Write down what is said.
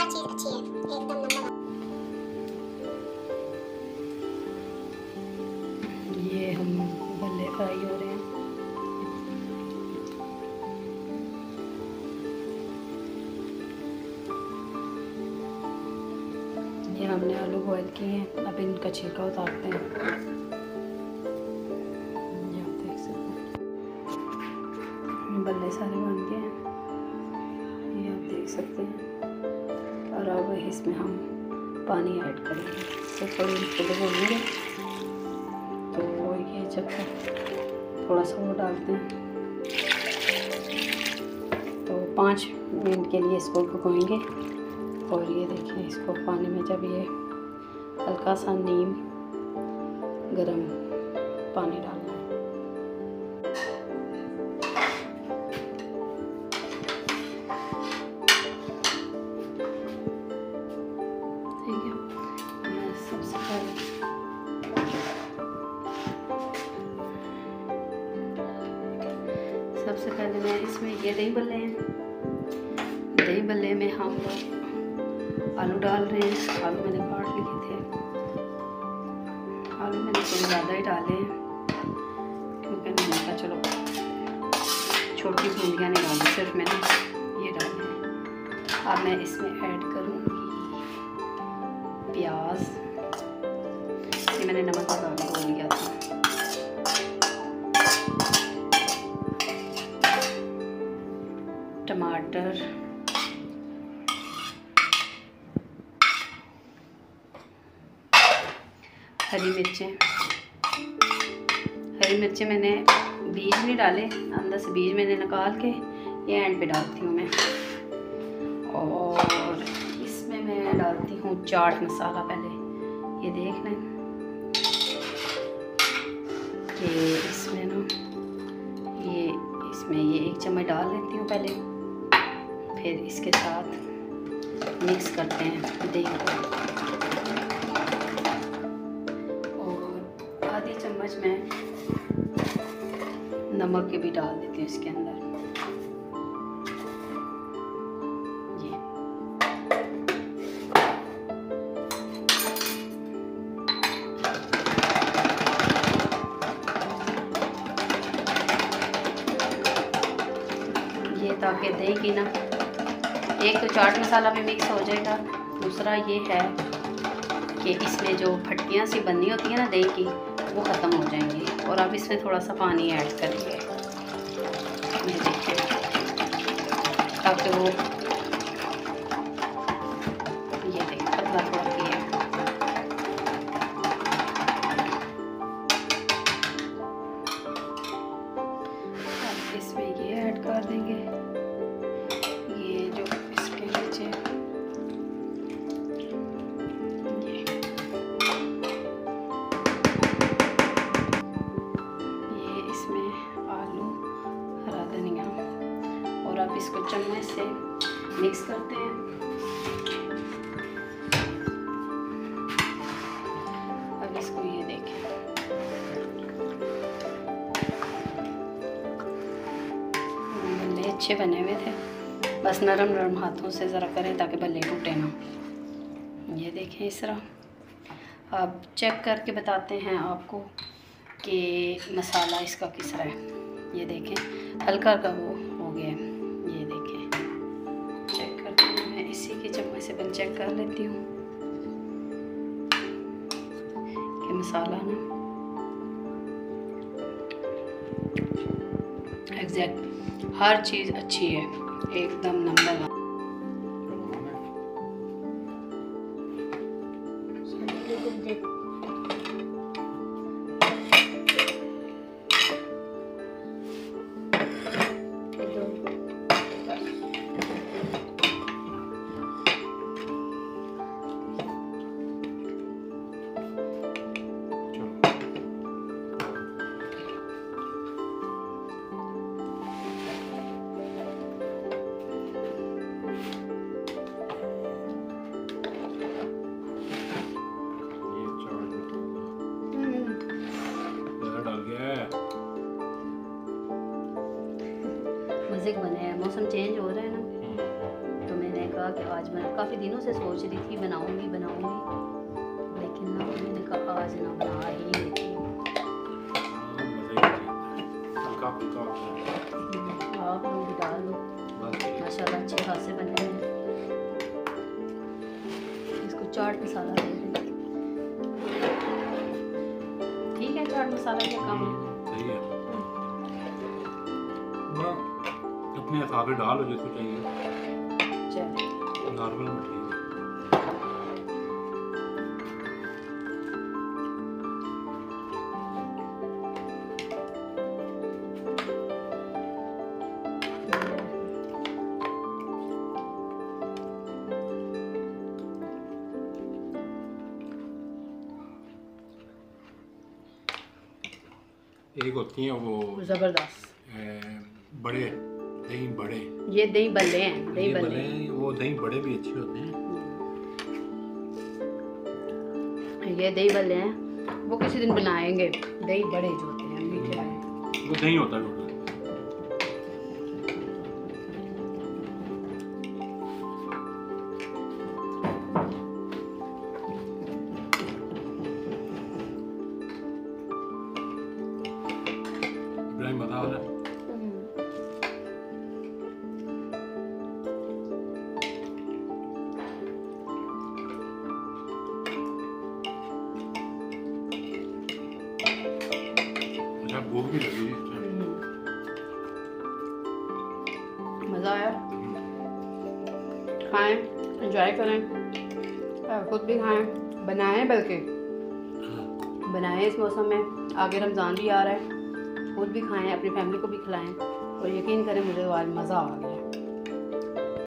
हर चीज़ अच्छी है, एकदम नंबर। ये हम बल्ले फ्राई हो रहे हैं। ये हमने आलू बॉयल किए हैं, अब इनका छिलका उतारते हैं। ये आप देख सकते हैं बल्ले सारे बन गए हैं, ये आप देख सकते हैं। और अब इसमें हम पानी ऐड करेंगे, तो थोड़ी इसको भिगोएंगे। तो ये जब तक थोड़ा सा वो डालते हैं, तो 5 मिनट के लिए इसको भिगोएंगे। और ये देखिए, इसको पानी में जब ये हल्का सा नीम गरम पानी डालना है। ठीक है, सबसे पहले मैं इसमें ये दही बल्ले हैं, दही बल्ले में हम आलू डाल रहे हैं। आलू मैंने काट लिए थे, आलू मैंने थोड़े ज़्यादा ही डाले हैं, क्योंकि मैंने कहा चलो छोटी बूंदियाँ नहीं डाली, सिर्फ मैंने ये डाले हैं। अब मैं इसमें ऐड करूँगी प्याज, ये मैंने नमक लगा के बोल लिया था। टमाटर, हरी मिर्चें, हरी मिर्चें मैंने बीज नहीं डाले, अंदर से बीज मैंने निकाल के ये एंड पे डालती हूँ मैं। और इसमें मैं डालती हूँ चाट मसाला। पहले ये देख लें कि इसमें ना ये इसमें ये 1 चम्मच डाल लेती हूँ पहले, फिर इसके साथ मिक्स करते हैं दही को। और आधी चम्मच मैं नमक के भी डाल देती हूँ इसके अंदर। ये ताकि दही की ना, एक तो चाट मसाला भी मिक्स हो जाएगा, दूसरा ये है कि इसमें जो फटकियाँ सी बननी होती है ना दही की, वो ख़त्म हो जाएंगी। और अब इसमें थोड़ा सा पानी ऐड करेंगे, ये देखिए, ताकि वो ये देखिए पतला थोड़ा किया। अब इसमें ये ऐड कर देंगे, ये जो इसके नीचे और आप इसको चम्मच से मिक्स करते हैं। अब इसको ये देखें, बल्ले अच्छे बने हुए थे, बस नरम नरम हाथों से ज़रा करें ताकि बल्ले टूटे ना। ये देखें इस तरह। अब चेक करके बताते हैं आपको कि मसाला इसका किस तरह है। ये देखें हल्का हल्का वो हो गया है, ये देखें, चेक करते हैं। मैं इसी की चम्मच से पहले चेक कर लेती हूँ कि मसाला ना एग्जैक्ट हर चीज़ अच्छी है, एकदम नंबर 1। मज़े बने हैं, मौसम चेंज हो रहा है ना, तो मैंने कहा लगा कि आज मैं काफ़ी दिनों से सोच रही थी बनाऊंगी, लेकिन ना मैंने कहा आज ना बना ही लेती हूँ। आप लोग भी डाल लो, माशाल्लाह अच्छे खासे बने हैं। इसको चाट मसाला दे दें। ठीक है, चाट मसाला क्या काम है? सही है। अपने हिसाब से डालो जिसको चाहिए, नॉर्मल में ठीक है। एक होती हैं वो ज़बरदस्त बड़े दही बड़े, ये दही बल्ले हैं, दही ये बल्ले बड़े, वो दही बड़े भी अच्छे होते हैं। ये दही बल्ले हैं, वो किसी दिन बनाएंगे। दही बड़े जो होते हैं मीठे वाले, वो दही होता है टोटल। इब्राहिम बता रहा है भूख भी लगी है। मज़ा आया। खाएं, एंजॉय करें, खुद भी खाएं, बनाएं, बल्कि बनाएं इस मौसम में। आगे रमज़ान भी आ रहा है, खुद भी खाएं, अपनी फैमिली को भी खिलाएं और यकीन करें मुझे आज मज़ा आ गया।